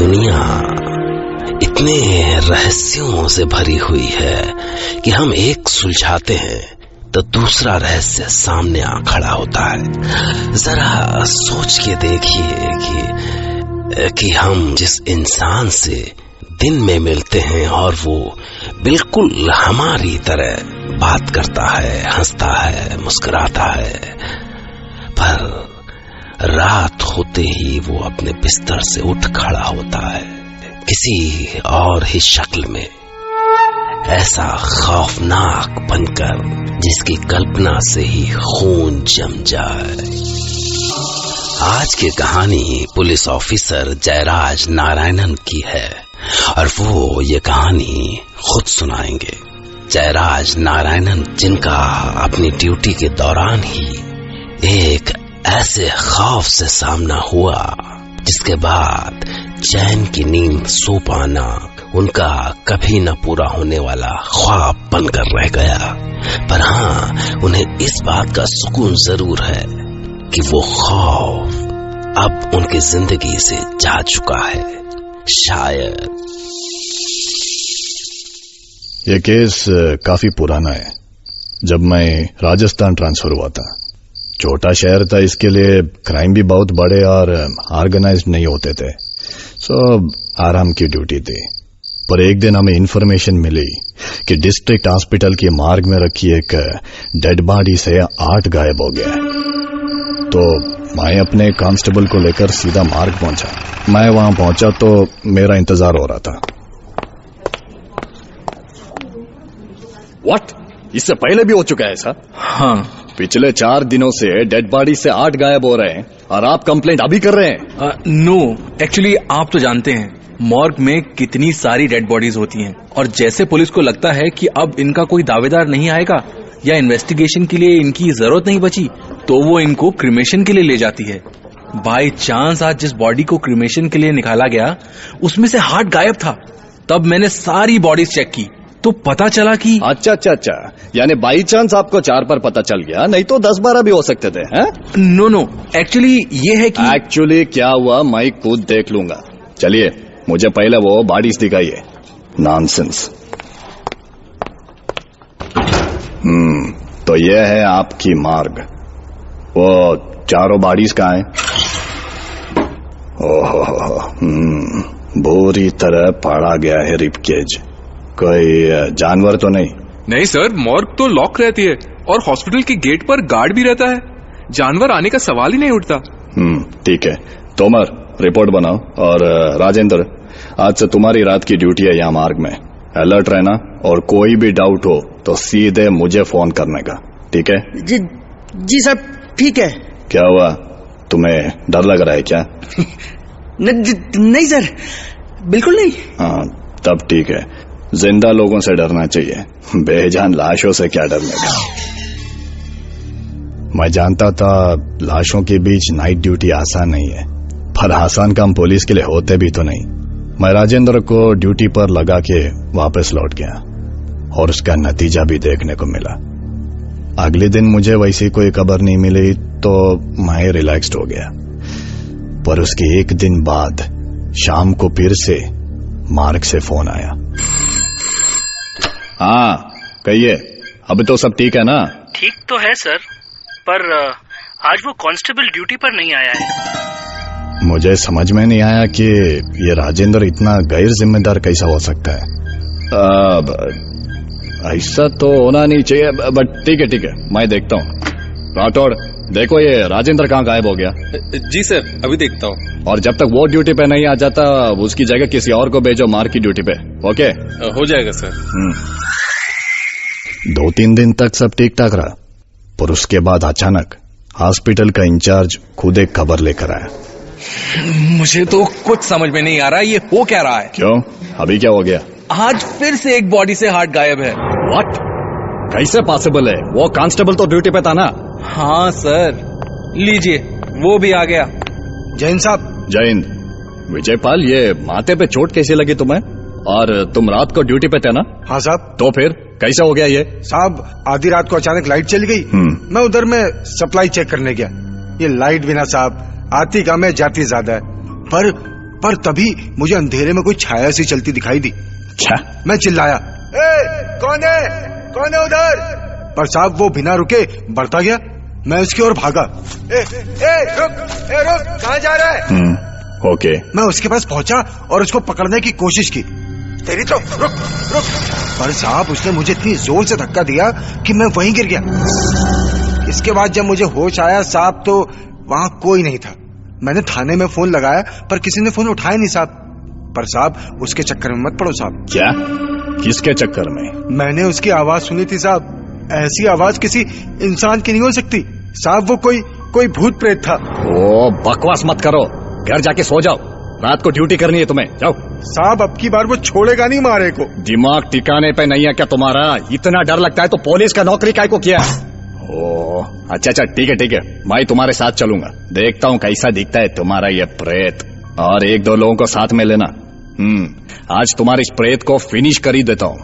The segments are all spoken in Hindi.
दुनिया इतने रहस्यों से भरी हुई है कि हम एक सुलझाते हैं तो दूसरा रहस्य सामने आ खड़ा होता है। जरा सोच के देखिए कि हम जिस इंसान से दिन में मिलते हैं और वो बिल्कुल हमारी तरह बात करता है, हंसता है, मुस्कुराता है, पर रात होते ही वो अपने बिस्तर से उठ खड़ा होता है किसी और ही शक्ल में, ऐसा खौफनाक बनकर जिसकी कल्पना से ही खून जम जाए। आज की कहानी पुलिस ऑफिसर जयराज नारायणन की है और वो ये कहानी खुद सुनाएंगे। जयराज नारायणन जिनका अपनी ड्यूटी के दौरान ही एक ऐसे खौफ से सामना हुआ जिसके बाद चैन की नींद सो पाना उनका कभी न पूरा होने वाला ख्वाब बनकर रह गया। पर हाँ, उन्हें इस बात का सुकून जरूर है कि वो खौफ अब उनकी जिंदगी से जा चुका है। शायद ये केस काफी पुराना है। जब मैं राजस्थान ट्रांसफर हुआ था, छोटा शहर था, इसके लिए क्राइम भी बहुत बड़े और ऑर्गेनाइज्ड नहीं होते थे, सो आराम की ड्यूटी थी। पर एक दिन हमें इन्फॉर्मेशन मिली कि डिस्ट्रिक्ट हॉस्पिटल की मार्ग में रखी एक डेड बॉडी से 8 गायब हो गया। तो मैं अपने कांस्टेबल को लेकर सीधा मार्ग पहुंचा। मैं वहां पहुंचा तो मेरा इंतजार हो रहा था। व्हाट? इससे पहले भी हो चुका है ऐसा? हाँ। पिछले 4 दिनों से डेड बॉडी से 8 गायब हो रहे हैं और आप कंप्लेंट अभी कर रहे हैं? नो, एक्चुअली आप तो जानते हैं मॉर्ग में कितनी सारी डेड बॉडीज होती हैं और जैसे पुलिस को लगता है कि अब इनका कोई दावेदार नहीं आएगा या इन्वेस्टिगेशन के लिए इनकी जरूरत नहीं बची, तो वो इनको क्रिमेशन के लिए ले जाती है। बाय चांस आज जिस बॉडी को क्रिमेशन के लिए निकाला गया उसमें से हार्ट गायब था। तब मैंने सारी बॉडीज चेक की तो पता चला कि अच्छा, यानी बाई चांस आपको 4 पर पता चल गया, नहीं तो 10-12 भी हो सकते थे। नो, एक्चुअली ये है कि एक्चुअली क्या हुआ मैं खुद देख लूंगा। चलिए, मुझे पहले वो बॉडीज दिखाइए। नॉनसेंस। तो ये है आपकी मार्ग। वो चारों बॉडीज कहाँ हैं? ओहो, बुरी तरह फाड़ा गया है रिबकेज। कोई जानवर तो नहीं? नहीं सर, मॉर्ग तो लॉक रहती है और हॉस्पिटल के गेट पर गार्ड भी रहता है। जानवर आने का सवाल ही नहीं उठता। ठीक है, तोमर रिपोर्ट बनाओ। और राजेंद्र, आज से तुम्हारी रात की ड्यूटी है यहाँ मार्ग में। अलर्ट रहना और कोई भी डाउट हो तो सीधे मुझे फोन करने का, ठीक है? जी साहब, ठीक है। क्या हुआ, तुम्हें डर लग रहा है क्या? नहीं सर, बिल्कुल नहीं। हाँ, तब ठीक है। जिंदा लोगों से डरना चाहिए, बेजान लाशों से क्या डरने का। मैं जानता था लाशों के बीच नाइट ड्यूटी आसान नहीं है, पर आसान काम पुलिस के लिए होते भी तो नहीं। मैं राजेंद्र को ड्यूटी पर लगा के वापस लौट गया और उसका नतीजा भी देखने को मिला। अगले दिन मुझे वैसी कोई खबर नहीं मिली तो मैं रिलैक्स्ड हो गया। पर उसके एक दिन बाद शाम को फिर से मार्ग से फोन आया। हाँ कहिए, अब तो सब ठीक है ना? ठीक तो है सर, पर आज वो कांस्टेबल ड्यूटी पर नहीं आया है। मुझे समझ में नहीं आया कि ये राजेंद्र इतना गैर जिम्मेदार कैसा हो सकता है। ऐसा तो होना नहीं चाहिए, बट ठीक है, मैं देखता हूँ। राठौड़, देखो ये राजेंद्र कहाँ गायब हो गया? जी सर, अभी देखता हूँ। और जब तक वो ड्यूटी पे नहीं आ जाता उसकी जगह किसी और को भेजो मार्ग की ड्यूटी पे। ओके, हो जाएगा सर। 2-3 दिन तक सब ठीक ठाक रहा, पर उसके बाद अचानक हॉस्पिटल का इंचार्ज खुद एक खबर लेकर आया। मुझे तो कुछ समझ में नहीं आ रहा ये हो क्या रहा है। क्यों, अभी क्या हो गया? आज फिर से एक बॉडी से हार्ट गायब है। व्हाट? कैसे पॉसिबल है? वो कांस्टेबल तो ड्यूटी पे था ना? हाँ सर, लीजिए वो भी आ गया। जैन साहब। जय हिंद। विजयपाल, ये माथे पे चोट कैसे लगी तुम्हें? और तुम रात को ड्यूटी पे थे ना? हाँ साहब। तो फिर कैसा हो गया ये? साहब, आधी रात को अचानक लाइट चली गई। मैं उधर में सप्लाई चेक करने गया। ये लाइट बिना साहब आती कम है, जाती ज्यादा है। पर पर तभी मुझे अंधेरे में कोई छाया सी चलती दिखाई दी। क्या? मैं चिल्लाया, कौन है उधर? पर साहब वो बिना रुके बढ़ता गया। मैं उसकी ओर भागा। रुक, कहाँ जा रहा है? ओके। मैं उसके पास पहुंचा और उसको पकड़ने की कोशिश की। तेरी तो रुक। पर साहब उसने मुझे इतनी जोर से धक्का दिया कि मैं वहीं गिर गया। इसके बाद जब मुझे होश आया साहब, तो वहां कोई नहीं था। मैंने थाने में फोन लगाया पर किसी ने फोन उठाया नहीं साहब। पर साहब उसके चक्कर में मत पड़ो साहब। क्या? किसके चक्कर में? मैंने उसकी आवाज सुनी थी साहब। ऐसी आवाज किसी इंसान की नहीं हो सकती साहब। वो कोई भूत प्रेत था। ओ बकवास मत करो, घर जाके सो जाओ। रात को ड्यूटी करनी है तुम्हें, जाओ। साहब अब की बार वो छोड़ेगा नहीं मारे को। दिमाग टिकाने पे नहीं है क्या तुम्हारा? इतना डर लगता है तो पुलिस का नौकरी काय को किया? ओ अच्छा ठीक है, मैं तुम्हारे साथ चलूंगा। देखता हूँ कैसा दिखता है तुम्हारा ये प्रेत, और 1-2 लोगों को साथ में लेना। आज तुम्हारे इस प्रेत को फिनिश कर ही देता हूँ।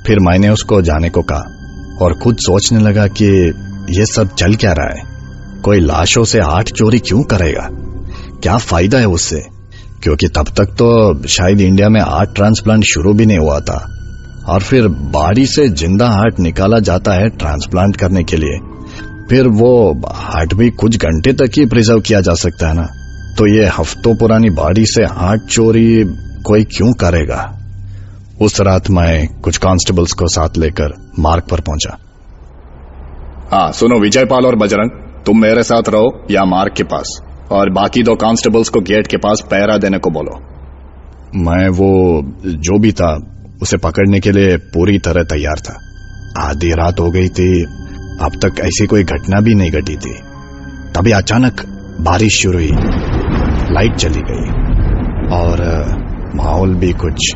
फिर मैंने उसको जाने को कहा और खुद सोचने लगा कि ये सब चल क्या रहा है। कोई लाशों से हार्ट चोरी क्यों करेगा? क्या फायदा है उससे? क्योंकि तब तक तो शायद इंडिया में हार्ट ट्रांसप्लांट शुरू भी नहीं हुआ था, और फिर बॉडी से जिंदा हार्ट निकाला जाता है ट्रांसप्लांट करने के लिए। फिर वो हार्ट भी कुछ घंटे तक ही प्रिजर्व किया जा सकता है ना। तो ये हफ्तों पुरानी बॉडी से हार्ट चोरी कोई क्यों करेगा? उस रात मैं कुछ कांस्टेबल्स को साथ लेकर मार्ग पर पहुंचा। हाँ सुनो विजयपाल और बजरंग, तुम मेरे साथ रहो या मार्ग के पास, और बाकी 2 कांस्टेबल्स को गेट के पास पहरा देने को बोलो। मैं वो जो भी था उसे पकड़ने के लिए पूरी तरह तैयार था। आधी रात हो गई थी, अब तक ऐसी कोई घटना भी नहीं घटी थी। तभी अचानक बारिश शुरू हुई, लाइट चली गई और माहौल भी कुछ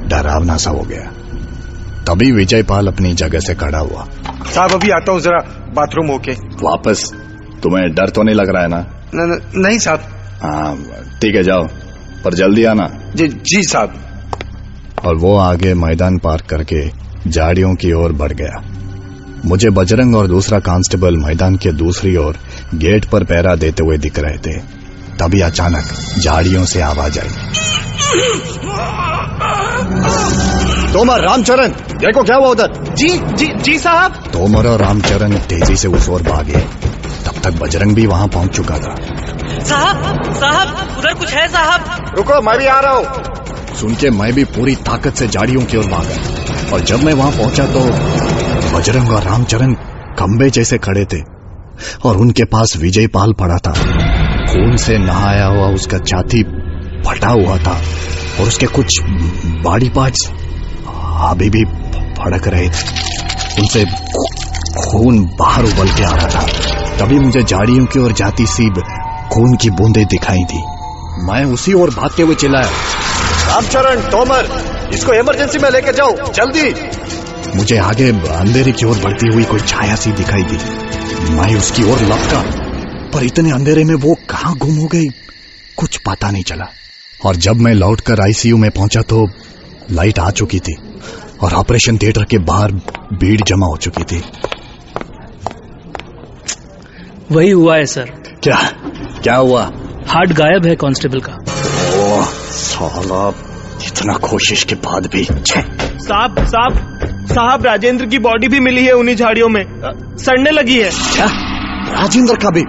डरावना सा हो गया। तभी विजयपाल अपनी जगह से खड़ा हुआ। साहब अभी आता हूँ, जरा बाथरूम होके वापस। तुम्हें डर तो नहीं लग रहा है ना? नहीं साहब। हाँ ठीक है, जाओ, पर जल्दी आना। जी साहब। और वो आगे मैदान पार करके झाड़ियों की ओर बढ़ गया। मुझे बजरंग और दूसरा कांस्टेबल मैदान के दूसरी ओर गेट पर पहरा देते हुए दिख रहे थे। तभी अचानक झाड़ियों से आवाज आई, तोमर, रामचरण, देखो क्या हुआ उधर। जी साहब। तोमर और रामचरण तेजी से उस ओर भागे। तब तक बजरंग भी वहां पहुंच चुका था। साहब उधर कुछ है साहब। रुको, मैं भी आ रहा हूँ। सुन के मैं भी पूरी ताकत से झाड़ियों की ओर भागा, और जब मैं वहां पहुंचा तो बजरंग और रामचरण खंबे जैसे खड़े थे, और उनके पास विजयपाल पड़ा था। खून से नहाया हुआ उसका छाती फटा हुआ था, और उसके कुछ बॉडी पार्ट्स अभी भी फड़क रहे थे। उनसे खून बाहर उबल के आ रहा था। तभी मुझे झाड़ियों की ओर जाती सी खून की बूंदें दिखाई दी। मैं उसी ओर भागते हुए चिल्लाया, रामचरण, तोमर, इसको इमरजेंसी में लेकर जाओ, जल्दी। मुझे आगे अंधेरे की ओर बढ़ती हुई कोई छाया सी दिखाई दी। मैं उसकी ओर लपका, पर इतने अंधेरे में वो कहां गुम हो गई कुछ पता नहीं चला। और जब मैं लौटकर आईसीयू में पहुंचा तो लाइट आ चुकी थी और ऑपरेशन थिएटर के बाहर भीड़ जमा हो चुकी थी। वही हुआ है सर। क्या हुआ? हार्ट गायब है कांस्टेबल का। ओह साला, इतना कोशिश के बाद भी। साहब राजेंद्र की बॉडी भी मिली है उन्हीं झाड़ियों में, सड़ने लगी है। क्या? राजेंद्र का भी?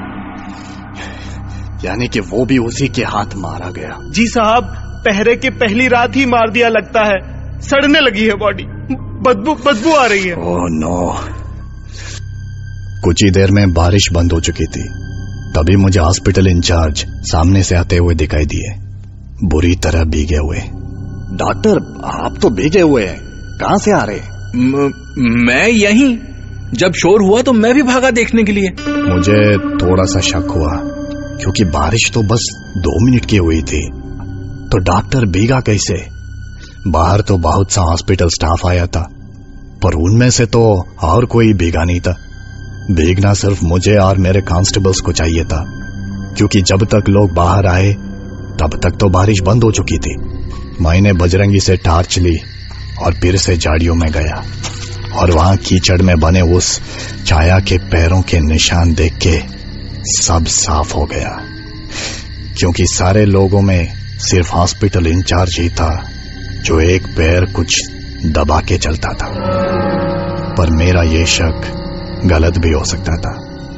यानी कि वो भी उसी के हाथ मारा गया? जी साहब, पहरे के पहली रात ही मार दिया लगता है। सड़ने लगी है बॉडी, बदबू आ रही है। Oh no. कुछ ही देर में बारिश बंद हो चुकी थी। तभी मुझे हॉस्पिटल इंचार्ज सामने से आते हुए दिखाई दिए, बुरी तरह भीगे हुए। डॉक्टर, आप तो भीगे हुए हैं, कहां से आ रहे? मैं यहीं। जब शोर हुआ तो मैं भी भागा देखने के लिए। मुझे थोड़ा सा शक हुआ, क्योंकि बारिश तो बस 2 मिनट की हुई थी, तो डॉक्टर भीगा कैसे? बाहर तो बहुत सा हॉस्पिटल स्टाफ आया था, पर उनमें से तो और कोई भीगा नहीं था। भीगना सिर्फ मुझे और मेरे कांस्टेबल्स को चाहिए था, क्योंकि जब तक लोग बाहर आए तब तक तो बारिश बंद हो चुकी थी। मैंने बजरंगी से टार्च ली और फिर से झाड़ियों में गया, और वहां कीचड़ में बने उस छाया के पैरों के निशान देख के सब साफ हो गया, क्योंकि सारे लोगों में सिर्फ हॉस्पिटल इंचार्ज ही था जो एक पैर कुछ दबा के चलता था। पर मेरा ये शक गलत भी हो सकता था।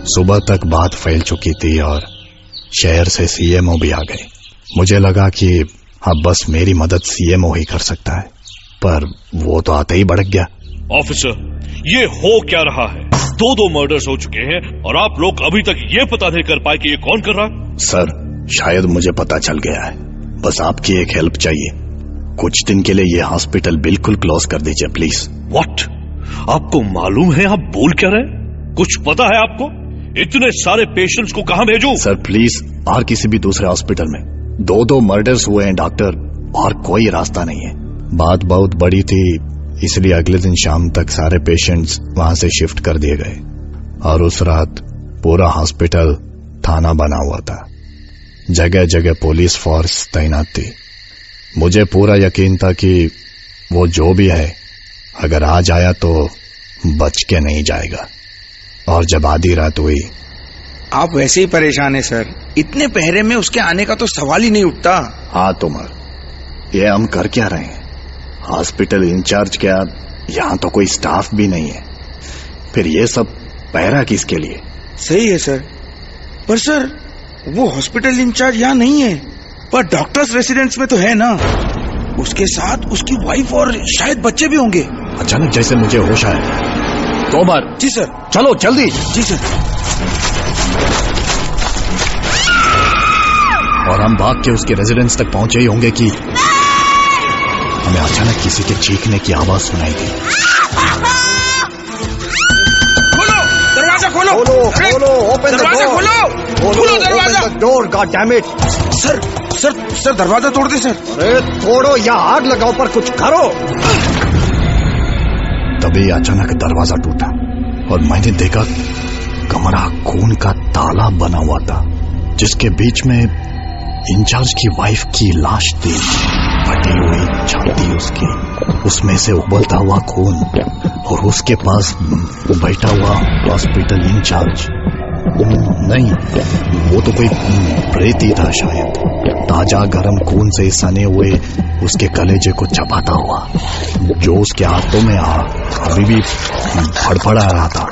सुबह तक बात फैल चुकी थी और शहर से सीएमओ भी आ गए। मुझे लगा कि अब बस मेरी मदद सीएमओ ही कर सकता है, पर वो तो आते ही भड़क गया। ऑफिसर, ये हो क्या रहा है? 2 मर्डर्स हो चुके हैं और आप लोग अभी तक ये पता नहीं कर पाए कि ये कौन कर रहा है। सर, शायद मुझे पता चल गया है, बस आपकी एक हेल्प चाहिए। कुछ दिन के लिए ये हॉस्पिटल बिल्कुल क्लोज कर दीजिए प्लीज। व्हाट? आपको मालूम है आप बोल क्या रहे? कुछ पता है आपको? इतने सारे पेशेंट्स को कहां भेजूं? सर प्लीज, और किसी भी दूसरे हॉस्पिटल में। 2 मर्डर्स हुए हैं डॉक्टर, और कोई रास्ता नहीं है। बात बहुत बड़ी थी, इसलिए अगले दिन शाम तक सारे पेशेंट्स वहां से शिफ्ट कर दिए गए और उस रात पूरा हॉस्पिटल थाना बना हुआ था। जगह जगह पुलिस फोर्स तैनात थी। मुझे पूरा यकीन था कि वो जो भी है अगर आज आया तो बच के नहीं जाएगा। और जब आधी रात हुई। आप वैसे ही परेशान है सर, इतने पहरे में उसके आने का तो सवाल ही नहीं उठता। हाँ तुमार, ये हम कर क्या रहे हैं? हॉस्पिटल इंचार्ज क्या, यहाँ तो कोई स्टाफ भी नहीं है, फिर ये सब पहरा किसके लिए? सही है सर, पर सर वो हॉस्पिटल इंचार्ज यहाँ नहीं है, पर डॉक्टर्स रेसिडेंस में तो है ना। उसके साथ उसकी वाइफ और शायद बच्चे भी होंगे। अचानक जैसे मुझे होश आया। तोमर। जी सर। चलो जल्दी। जी सर। और हम भाग के उसके रेजिडेंस तक पहुंचे ही होंगे कि हमें अचानक किसी के चीखने की आवाज सुनाई दी। खोलो दरवाजा, खोलो खोलो, ओपन दरवाजा, खोलो दरवाजा, door, god damn it. Sir sir sir दरवाजा तोड़ दे सर। अरे तोड़ो या आग लगाओ, पर कुछ करो। तभी अचानक दरवाजा टूटा और मैंने देखा कमरा खून का ताला बना हुआ था, जिसके बीच में इंचार्ज की वाइफ की लाश थी। फटी हुई छाती उसकी, उसमें से उबलता हुआ खून, और उसके पास बैठा हुआ हॉस्पिटल इंचार्ज। नहीं, वो तो कोई प्रेत ही था शायद, ताजा गर्म खून से सने हुए उसके कलेजे को चबाता हुआ, जो उसके हाथों में अभी भी फड़फड़ा रहा था।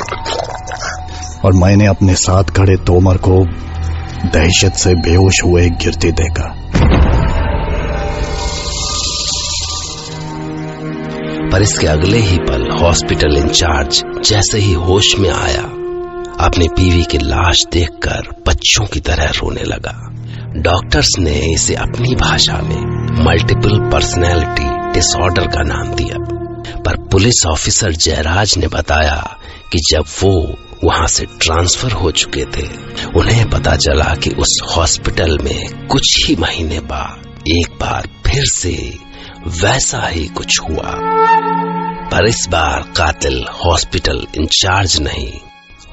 और मैंने अपने साथ खड़े तोमर को दहशत से बेहोश हुए गिरते देखा। पर इसके अगले ही पल हॉस्पिटल इंचार्ज जैसे ही होश में आया, अपनी बीवी की लाश देखकर बच्चों की तरह रोने लगा। डॉक्टर्स ने इसे अपनी भाषा में मल्टीपल पर्सनैलिटी डिसऑर्डर का नाम दिया, पर पुलिस ऑफिसर जयराज ने बताया कि जब वो वहां से ट्रांसफर हो चुके थे, उन्हें पता चला कि उस हॉस्पिटल में कुछ ही महीने बाद एक बार फिर से वैसा ही कुछ हुआ। पर इस बार कातिल हॉस्पिटल इंचार्ज नहीं,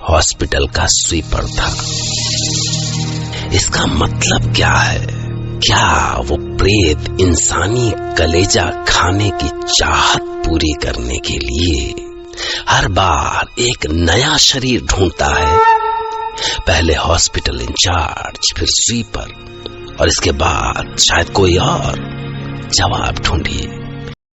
हॉस्पिटल का स्वीपर था। इसका मतलब क्या है? क्या वो प्रेत इंसानी कलेजा खाने की चाहत पूरी करने के लिए हर बार एक नया शरीर ढूंढता है? पहले हॉस्पिटल इंचार्ज, फिर स्वीपर, और इसके बाद शायद कोई और। जवाब ढूंढिए।